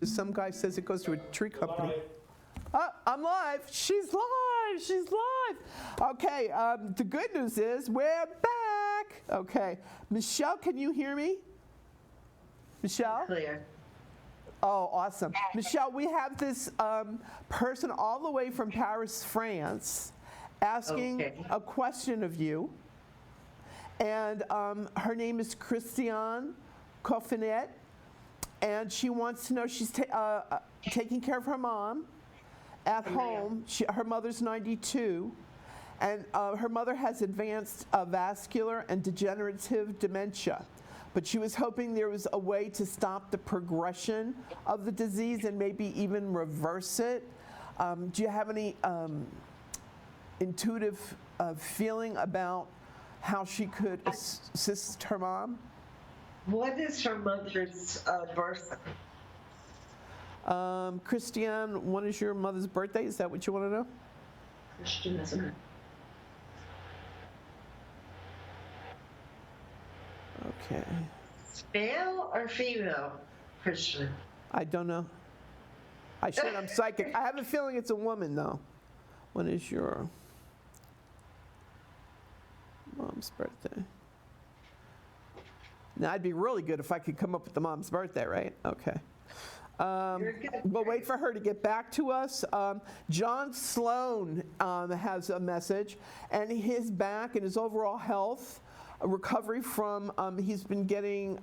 Some guy says it goes to a tree company. I'm live. She's live. She's live. Okay. The good news is we're back. Okay. Michelle, can you hear me? Michelle? Clear. Oh, awesome. Michelle, we have this person all the way from Paris, France, asking a question of you. And her name is Christiane Coffinet. And she wants to know, she's taking care of her mom at home. Her mother's 92, and her mother has advanced vascular and degenerative dementia. But she was hoping there was a way to stop the progression of the disease and maybe even reverse it. Do you have any intuitive feeling about how she could assist her mom? What is her mother's birth? Christiane, when is your mother's birthday? Is that what you want to know? Christian, isn't it? Okay. Male or female, Christian? I don't know. I said I'm psychic. I have a feeling it's a woman, though. When is your mom's birthday? Now, it'd be really good if I could come up with the mom's birthday, right? Okay. We'll wait for her to get back to us. John Sloan has a message, and his back and his overall health, recovery from, he's been getting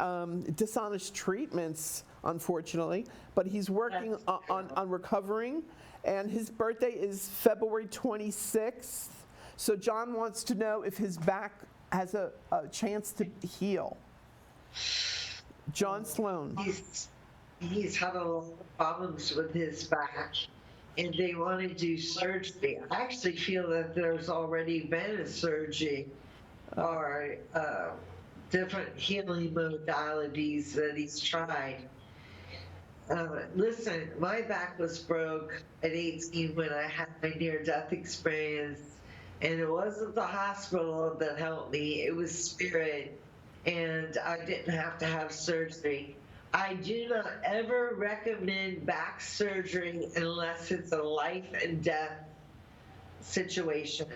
dishonest treatments, unfortunately, but he's working on recovering, and his birthday is February 26th. So John wants to know if his back has a chance to heal. John Sloan. He's had a lot of problems with his back, and they want to do surgery. I actually feel that there's already been a surgery or different healing modalities that he's tried. Listen, my back was broke at 18 when I had my near-death experience, and it wasn't the hospital that helped me, it was spirit. And I didn't have to have surgery. I do not ever recommend back surgery unless it's a life and death situation.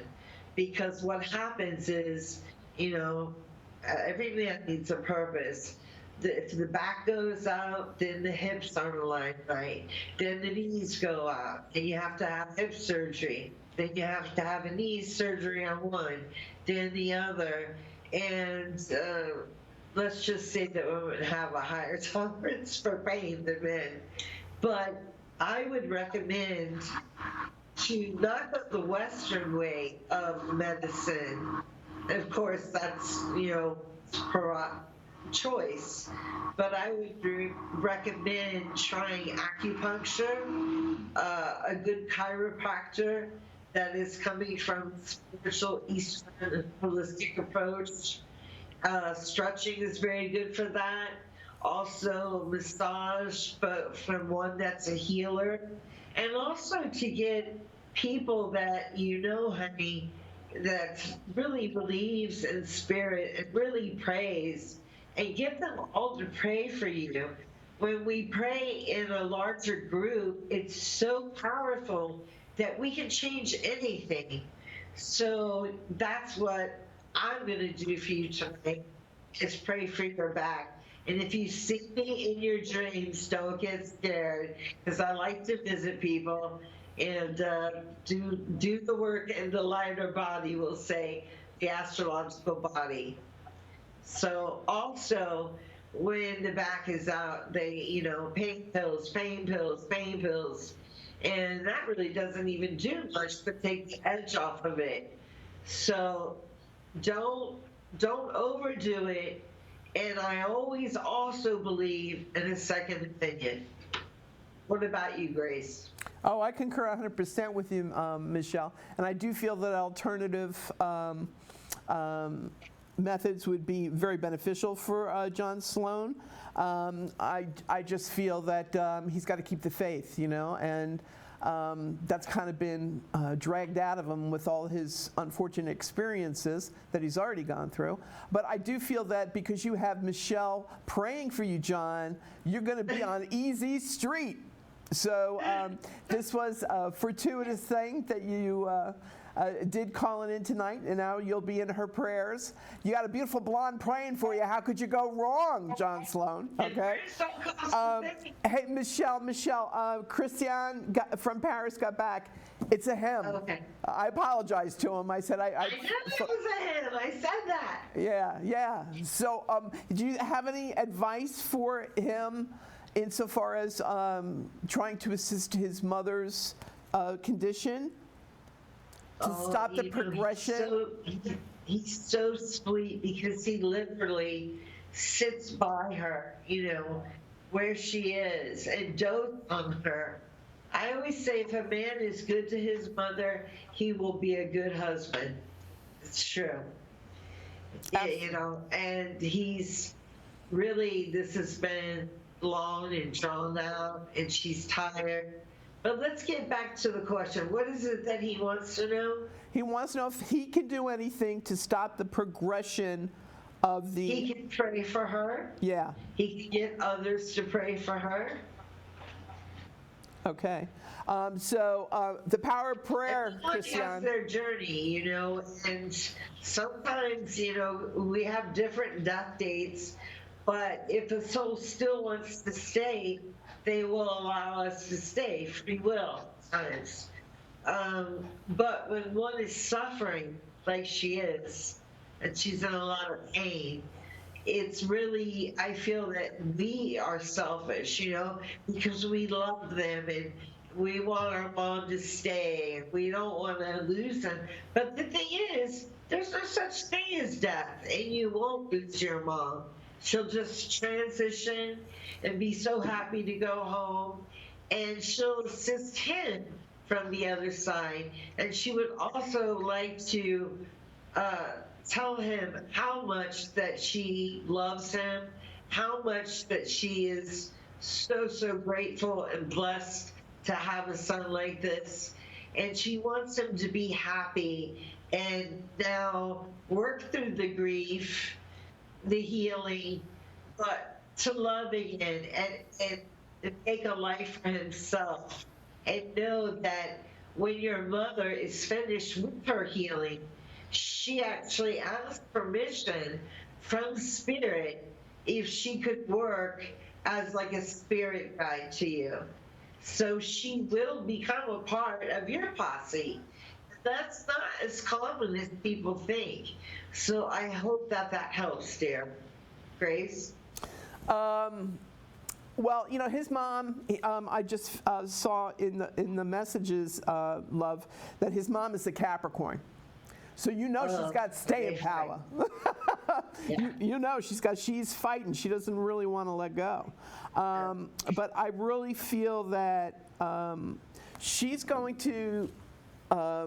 Because what happens is, every man needs a purpose. If the back goes out, then the hips aren't aligned right. Then the knees go out, and you have to have hip surgery. Then you have to have a knee surgery on one, then the other. And let's just say that women have a higher tolerance for pain than men. But I would recommend to not go the Western way of medicine. Of course, that's, per choice. But I would recommend trying acupuncture, a good chiropractor that is coming from spiritual Eastern holistic approach. Stretching is very good for that. Also massage, but from one that's a healer. And also to get people that honey, that really believes in spirit and really prays, and get them all to pray for you. When we pray in a larger group, it's so powerful that we can change anything. So that's what I'm going to do for you tonight, is pray for your back. And if you see me in your dreams, don't get scared, because I like to visit people and do the work in the lighter body, we'll say, the astrological body. So also, when the back is out, they, pain pills, pain pills, pain pills. And that really doesn't even do much but take the edge off of it. So don't overdo it. And I always also believe in a second opinion. What about you, Grace? Oh, I concur 100% with you, Michelle. And I do feel that alternative methods would be very beneficial for John Sloan. I just feel that he's got to keep the faith, and that's kind of been dragged out of him with all his unfortunate experiences that he's already gone through. But I do feel that because you have Michelle praying for you, John, you're going to be on easy street. So this was a fortuitous thing that you did call in tonight, and now you'll be in her prayers. You got a beautiful blonde praying for you. How could you go wrong, John Sloan? Okay. Hey, Michelle, Christian from Paris got back. It's a him. Okay. I apologized to him. I said I knew it was a him. I said that. Yeah. So do you have any advice for him insofar as trying to assist his mother's condition? To stop the progression? He's so sweet because he literally sits by her, where she is and dotes on her. I always say if a man is good to his mother, he will be a good husband. It's true. And he's really, this has been long and drawn out, and she's tired. But let's get back to the question. What is it that he wants to know? He wants to know if he can do anything to stop the progression of the... He can pray for her. Yeah. He can get others to pray for her. Okay. So the power of prayer, Christian. Everyone has their journey, and sometimes, we have different death dates, but if a soul still wants to stay, they will allow us to stay, free will, sometimes. But when one is suffering like she is, and she's in a lot of pain, it's really, I feel that we are selfish, because we love them and we want our mom to stay and we don't want to lose them. But the thing is, there's no such thing as death, and you won't lose your mom. She'll just transition and be so happy to go home, and she'll assist him from the other side. And she would also like to tell him how much that she loves him, how much that she is so grateful and blessed to have a son like this. And she wants him to be happy and now work through the grief, the healing, but to love again and make a life for himself, and know that when your mother is finished with her healing, she actually asked permission from Spirit if she could work as like a spirit guide to you. So she will become a part of your posse. That's not as common as people think. So I hope that helps, dear. Grace? Well, his mom, I just saw in the messages, love, that his mom is a Capricorn. So she's got staying power. Yeah. She's fighting. She doesn't really want to let go. But I really feel that she's going to, I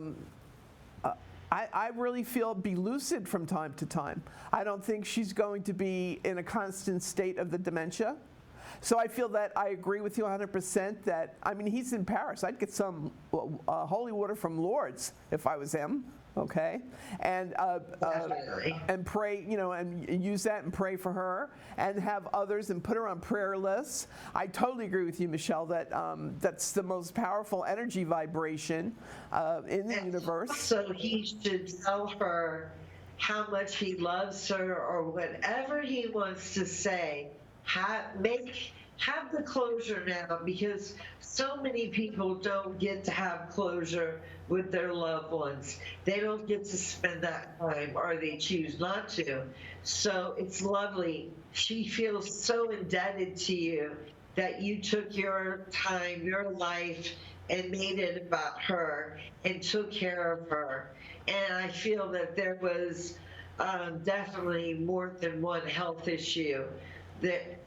really feel, be lucid from time to time. I don't think she's going to be in a constant state of the dementia. So I feel that I agree with you 100% that, he's in Paris. I'd get some holy water from Lourdes if I was him, okay? And pray, and use that and pray for her and have others and put her on prayer lists. I totally agree with you, Michelle, that that's the most powerful energy vibration in the universe. So he should tell her how much he loves her or whatever he wants to say. Have the closure now, because so many people don't get to have closure with their loved ones. They don't get to spend that time, or they choose not to. So it's lovely. She feels so indebted to you that you took your time, your life, and made it about her and took care of her. And I feel that there was definitely more than one health issue. That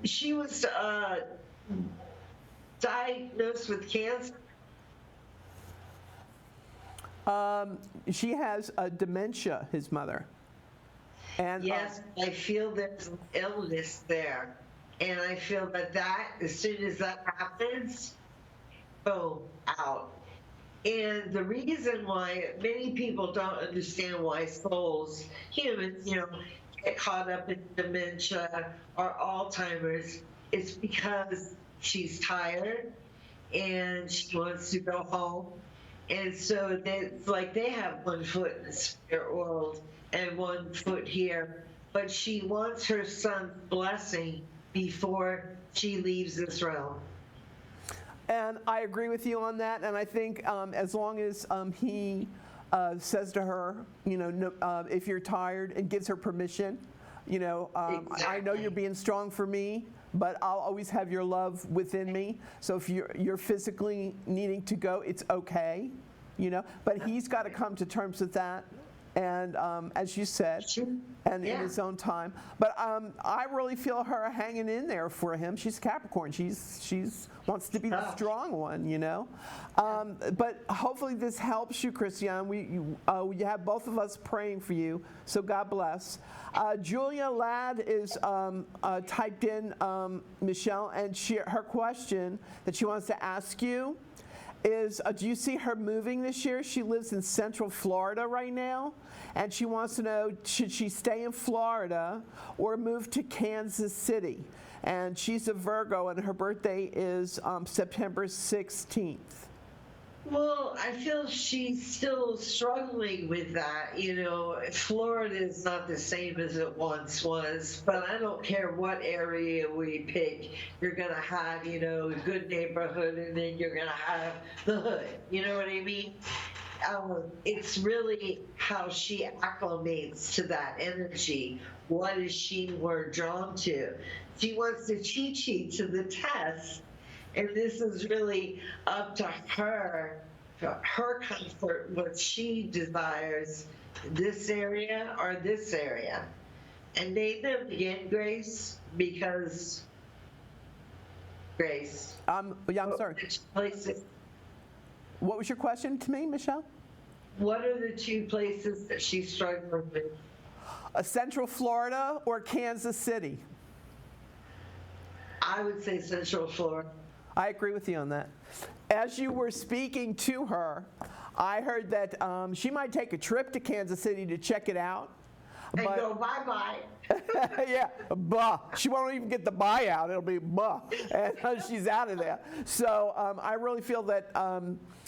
she was diagnosed with cancer. She has dementia, his mother. And yes, I feel there's an illness there. And I feel that as soon as that happens, go out. And the reason why many people don't understand why souls, humans, get caught up in dementia or Alzheimer's is because she's tired and she wants to go home. And so it's like they have one foot in the spirit world and one foot here. But she wants her son's blessing before she leaves this realm. And I agree with you on that. And I think as long as he says to her, no, if you're tired, and gives her permission, Exactly. I know you're being strong for me, but I'll always have your love within me. So if you're physically needing to go, it's okay, But he's got to come to terms with that. And as you said, and in his own time. But I really feel her hanging in there for him. She's Capricorn. She's wants to be the strong one, But hopefully this helps you, Christiane. We have both of us praying for you. So God bless. Julia Ladd is typed in, Michelle, and her question that she wants to ask you is, do you see her moving this year? She lives in Central Florida right now, and she wants to know, should she stay in Florida or move to Kansas City? And she's a Virgo, and her birthday is September 16th. Well, I feel she's still struggling with that. Florida is not the same as it once was, but I don't care what area we pick. You're going to have, a good neighborhood, and then you're going to have the hood. You know what I mean? It's really how she acclimates to that energy. What is she more drawn to? She wants to cheat to the test. And this is really up to her comfort, what she desires, this area or this area. And name them again, Grace, because Grace. I'm sorry. Places. What was your question to me, Michelle? What are the two places that she's struggling with? Central Florida or Kansas City? I would say Central Florida. I agree with you on that. As you were speaking to her, I heard that she might take a trip to Kansas City to check it out. And go bye-bye. Yeah, bah. She won't even get the buyout. It'll be bah. And she's out of there. So I really feel that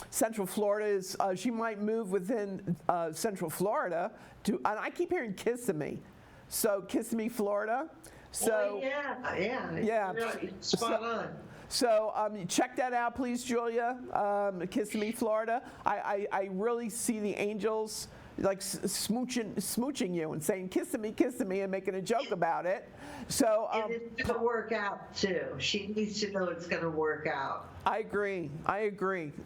Central Florida is, she might move within Central Florida to, and I keep hearing Kissimmee. So Kissimmee, Florida. So yeah. Spot on. So check that out, please, Julia. Kissimmee, Florida. I really see the angels like smooching you and saying kiss me, and making a joke about it. So and it's going to work out too. She needs to know it's going to work out. I agree,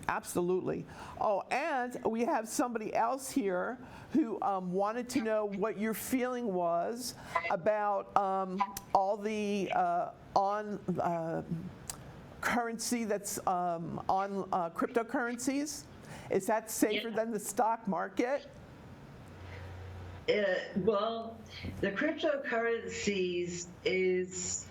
absolutely. Oh, and we have somebody else here who wanted to know what your feeling was about all the currency that's on cryptocurrencies. Is that safer than the stock market? Well, the cryptocurrencies is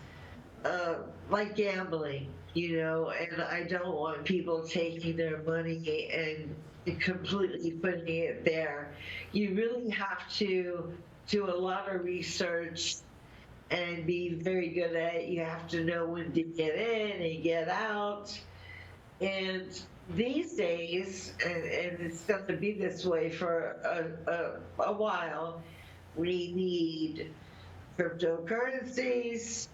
like gambling, and I don't want people taking their money and completely putting it there. You really have to do a lot of research and be very good at it. You have to know when to get in and get out. And these days, and it's going to be this way for a while, we need cryptocurrencies,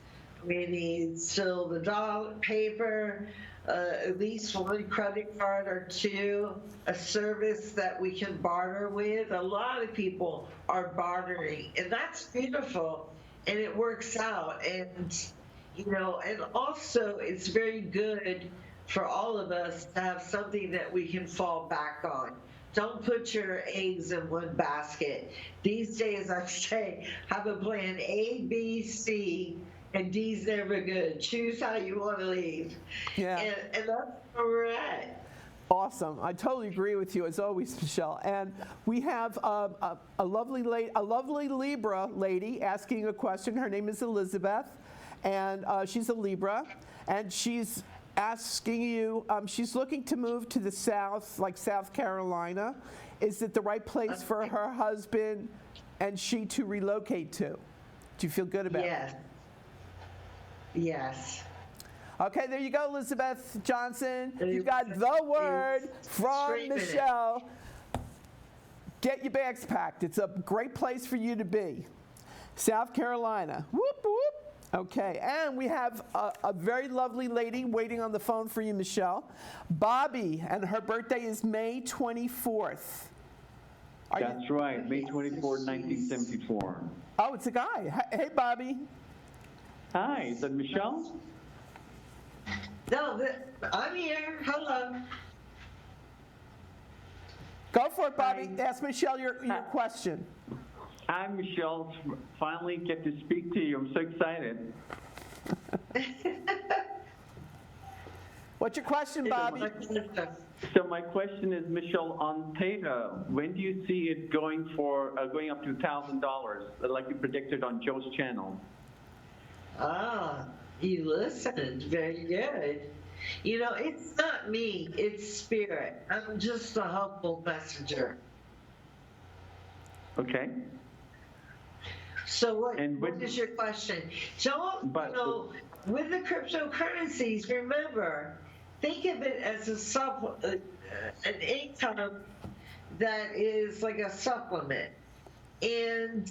we need still the dollar, paper, at least one credit card or two, a service that we can barter with. A lot of people are bartering, and that's beautiful, and it works out. And, and also it's very good for all of us to have something that we can fall back on. Don't put your eggs in one basket. These days, I say, have a plan A, B, C, and D's never good. Choose how you want to leave. Yeah. And that's where we're at. Awesome. I totally agree with you, as always, Michelle. And we have a lovely Libra lady asking a question. Her name is Elizabeth, and she's a Libra, and she's asking you, she's looking to move to the south, like South Carolina. Is it the right place for her husband and she to relocate to? Do you feel good about it? Yes. Okay, there you go, Elizabeth Johnson. You got the word from Michelle. Get your bags packed. It's a great place for you to be. South Carolina. Whoop, whoop. Okay, and we have a very lovely lady waiting on the phone for you, Michelle. Bobby, and her birthday is May 24th. That's right, May 24th, 1974. Oh, it's a guy. Hey, Bobby. Hi, is that Michelle? No, I'm here. Hello. Go for it, Bobby. Hi. Ask Michelle your question. I'm Michelle. Finally get to speak to you. I'm so excited. What's your question, Bobby? So my question is, Michelle, on Theta, when do you see it going up to $1,000, like you predicted on Joe's channel? Ah, you listened. Very good. You know, it's not me, it's spirit. I'm just a humble messenger. Okay. So what is your question? Don't, with the cryptocurrencies, remember, think of it as an income that is like a supplement. And,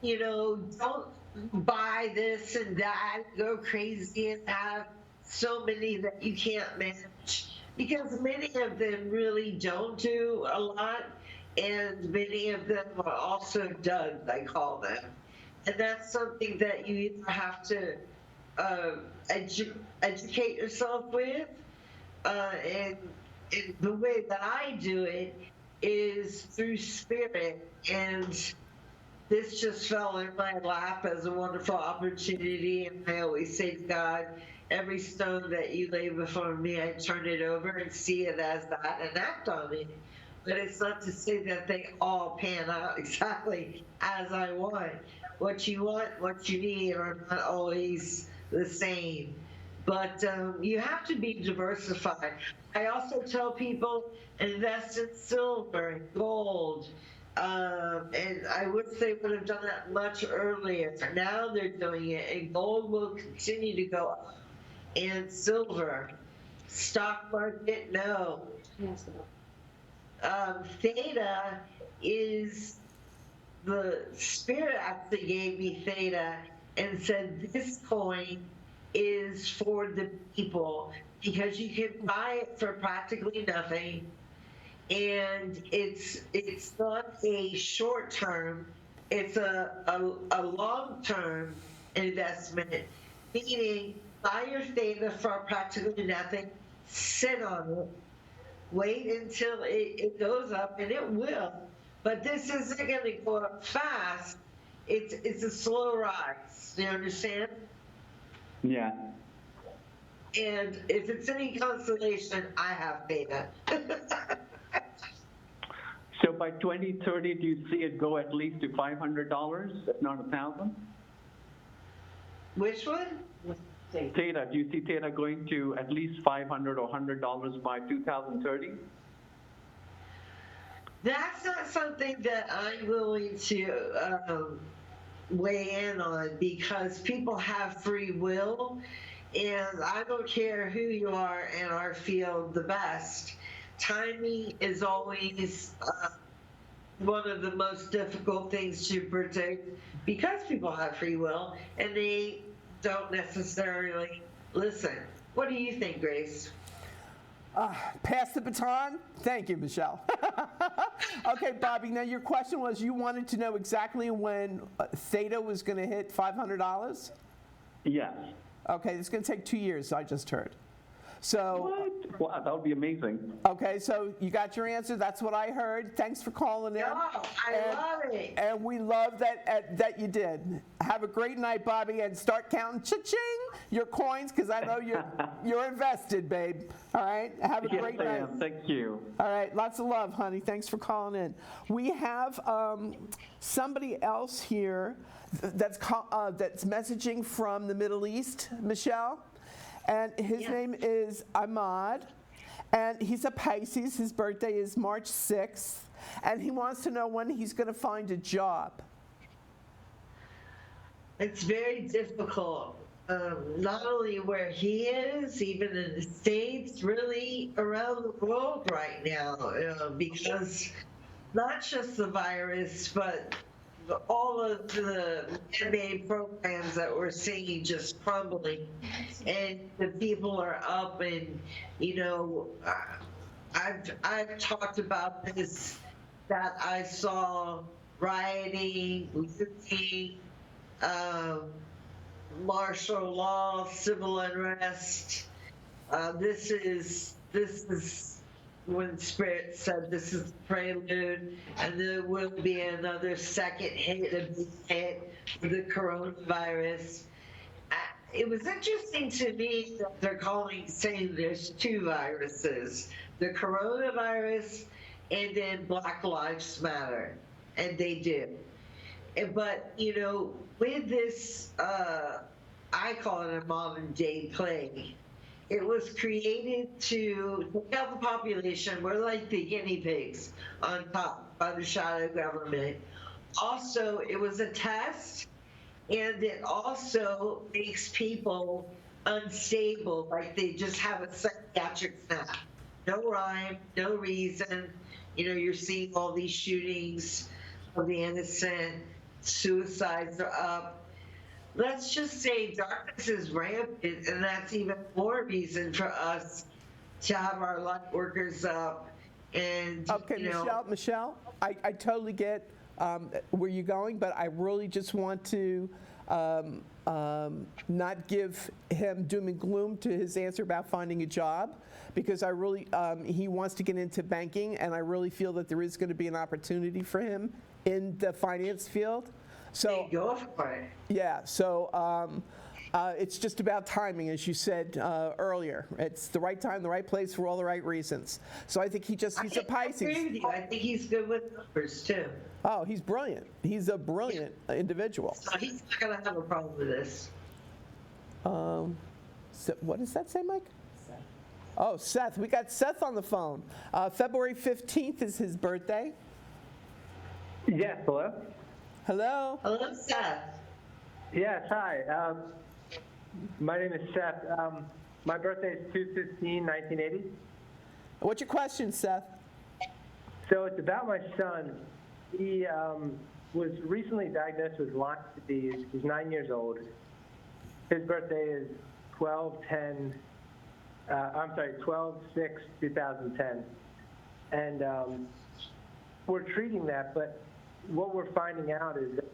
don't buy this and that, go crazy and have so many that you can't manage, because many of them really don't do a lot, and many of them are also duds, I call them. And that's something that you either have to educate yourself with, and the way that I do it is through spirit, and this just fell in my lap as a wonderful opportunity. And I always say to God, every stone that you lay before me, I turn it over and see it as that and act on it. But it's not to say that they all pan out exactly as I want. What you want, what you need are not always the same. But you have to be diversified. I also tell people, invest in silver and gold. And I wish they would have done that much earlier. Now they're doing it, and gold will continue to go up. And silver. Stock market, no. Theta is, the spirit actually gave me Theta and said this coin is for the people, because you can buy it for practically nothing, and it's not a short term, it's a long term investment, meaning buy your Theta for practically nothing, sit on it, wait until it goes up, and it will. But this isn't going to go up fast. It's a slow rise. Do you understand? Yeah. And if it's any consolation, I have Theta. So by 2030, do you see it go at least to $500, if not $1,000? Which one? Theta, do you see Theta going to at least $500 or $100 by 2030? That's not something that I'm willing to weigh in on, because people have free will, and I don't care who you are in our field the best. Timing is always one of the most difficult things to predict, because people have free will and they don't necessarily listen. What do you think, Grace? Pass the baton. Thank you, Michelle. Okay, Bobby, now your question was, you wanted to know exactly when Theta was going to hit $500? Yes. Okay, it's going to take 2 years, I just heard. So, what? Wow, that would be amazing. Okay, so you got your answer. That's what I heard. Thanks for calling in. Oh, I love it. And we love that you did. Have a great night, Bobby, and start counting cha-ching your coins, because I know you're invested, babe. All right? Have a great night. Yes, thank you. All right, lots of love, honey. Thanks for calling in. We have somebody else here that's messaging from the Middle East, Michelle. And his Yes. name is Ahmad, and he's a Pisces. His birthday is March 6th, and he wants to know when he's going to find a job. It's very difficult, not only where he is, even in the States, really around the world right now, because not just the virus, but all of the man-made programs that we're seeing just crumbling, and the people are up, and I've talked about this, that I saw rioting, looting, martial law, civil unrest. This is when Spirit said this is the prelude, and there will be another second hit, a big hit with the coronavirus. It was interesting to me that they're saying there's two viruses, the coronavirus and then Black Lives Matter, and they do. But, with this, I call it a modern day plague. It was created to take out the population. We're like the guinea pigs on top by the shadow government. Also, it was a test, and it also makes people unstable, like they just have a psychiatric snap. No rhyme, no reason. You're seeing all these shootings of the innocent, suicides are up. Let's just say darkness is rampant, and that's even more reason for us to have our light workers up. And Okay, Michelle, I totally get where you're going, but I really just want to not give him doom and gloom to his answer about finding a job, because I really, he wants to get into banking, and I really feel that there is going to be an opportunity for him in the finance field. So go for it. Yeah, so it's just about timing, as you said earlier. It's the right time, the right place, for all the right reasons. So I think he's a Pisces. I agree with you. I think he's good with numbers too. Oh, he's brilliant. He's a brilliant individual. So he's not going to have a problem with this. So what does that say, Mike? Seth. Oh, Seth. We got Seth on the phone. February 15th is his birthday. Yes, hello? Hello, Seth. Yes, hi. My name is Seth. My birthday is 2/15/1980. What's your question, Seth? So it's about my son. He was recently diagnosed with Lyme disease. He's 9 years old. His birthday is 12/6/2010. And we're treating that, but what we're finding out is that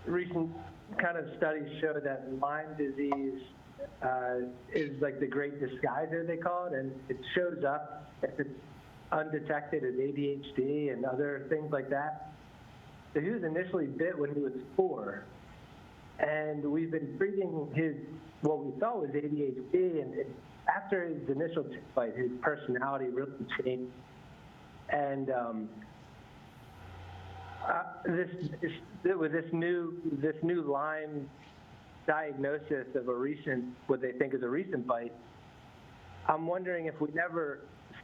recent kind of studies show that Lyme disease is like the great disguiser, they call it, and it shows up if it's undetected as ADHD and other things like that. So he was initially bit when he was 4, and we've been treating what we thought was ADHD, and after his initial tick bite, his personality really changed. And with this new Lyme diagnosis of what they think is a recent bite, I'm wondering if we never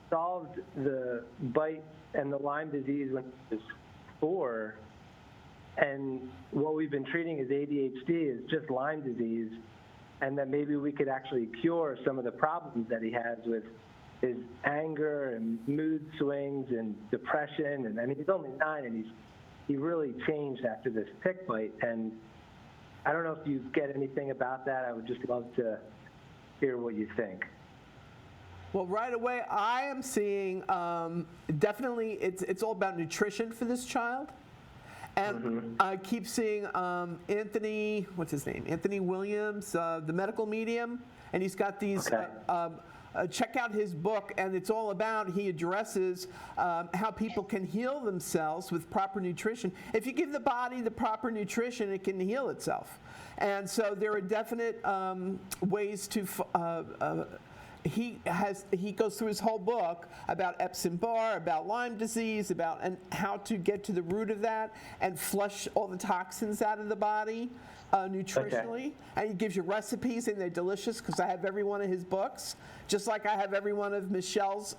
solved the bite and the Lyme disease when he was 4, and what we've been treating as ADHD is just Lyme disease, and that maybe we could actually cure some of the problems that he has with his anger and mood swings and depression. And I mean, he's only 9, and he really changed after this tick bite. And I don't know if you get anything about that. I would just love to hear what you think. Well, right away, I am seeing definitely it's all about nutrition for this child. And I keep seeing Anthony, what's his name? Anthony Williams, the medical medium. And he's got these, check out his book, and it's all about, he addresses how people can heal themselves with proper nutrition. If you give the body the proper nutrition, it can heal itself. And so there are definite ways to he goes through his whole book about Epstein-Barr, about Lyme disease, and how to get to the root of that and flush all the toxins out of the body nutritionally. And he gives you recipes, and they're delicious because I have every one of his books, just like I have every one of Michelle's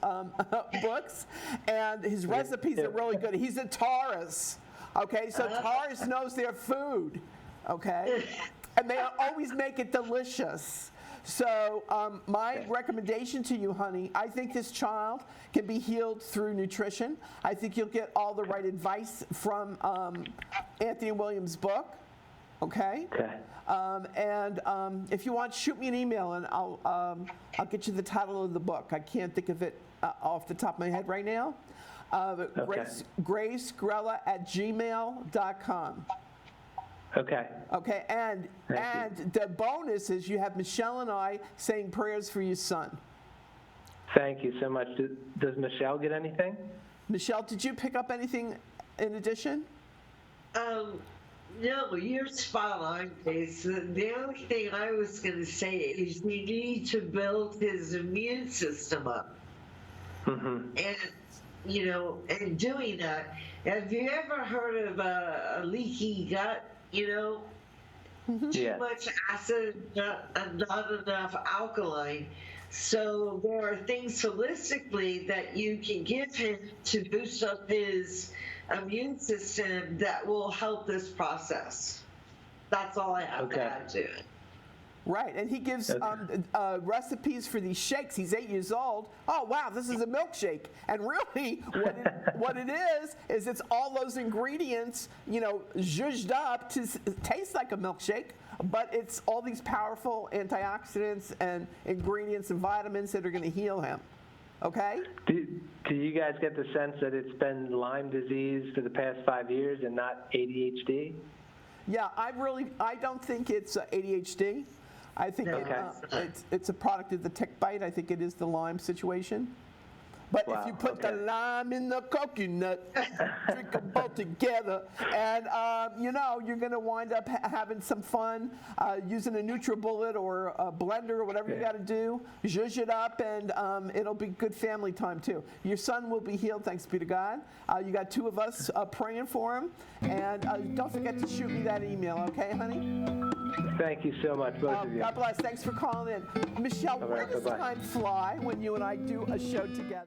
books. And his recipes are really good. He's a Taurus, okay? So Taurus knows their food, okay? And they always make it delicious. So my recommendation to you, honey, I think this child can be healed through nutrition. I think you'll get all the right advice from Anthony Williams' book, okay? And if you want, shoot me an email, and I'll get you the title of the book. I can't think of it off the top of my head right now. Grace Grella at gmail.com. Okay. Okay, and the bonus is you have Michelle and I saying prayers for your son. Thank you so much. Does Michelle get anything? Michelle, did you pick up anything in addition? No, you're spot on, Grace. The only thing I was going to say is we need to build his immune system up. Mm-hmm. And, and doing that, have you ever heard of a leaky gut? Too much acid, not enough alkaline. So there are things holistically that you can give him to boost up his immune system that will help this process. That's all I have to add to it. Right, and he gives recipes for these shakes. He's 8 years old. Oh, wow, this is a milkshake. And really, what it is it's all those ingredients, zhuzhed up to taste like a milkshake, but it's all these powerful antioxidants and ingredients and vitamins that are going to heal him. Okay? Do you guys get the sense that it's been Lyme disease for the past 5 years and not ADHD? Yeah, I don't think it's ADHD. I think it's a product of the tick bite. I think it is the Lyme situation. But if you put the lime in the coconut, drink them both together, and you're going to wind up having some fun using a NutriBullet or a blender or whatever you got to do. Zhuzh it up, and it'll be good family time too. Your son will be healed, thanks be to God. You got two of us praying for him, and don't forget to shoot me that email, okay, honey? Thank you so much, both of you. God bless. Thanks for calling in, Michelle. Where does time fly when you and I do a show together?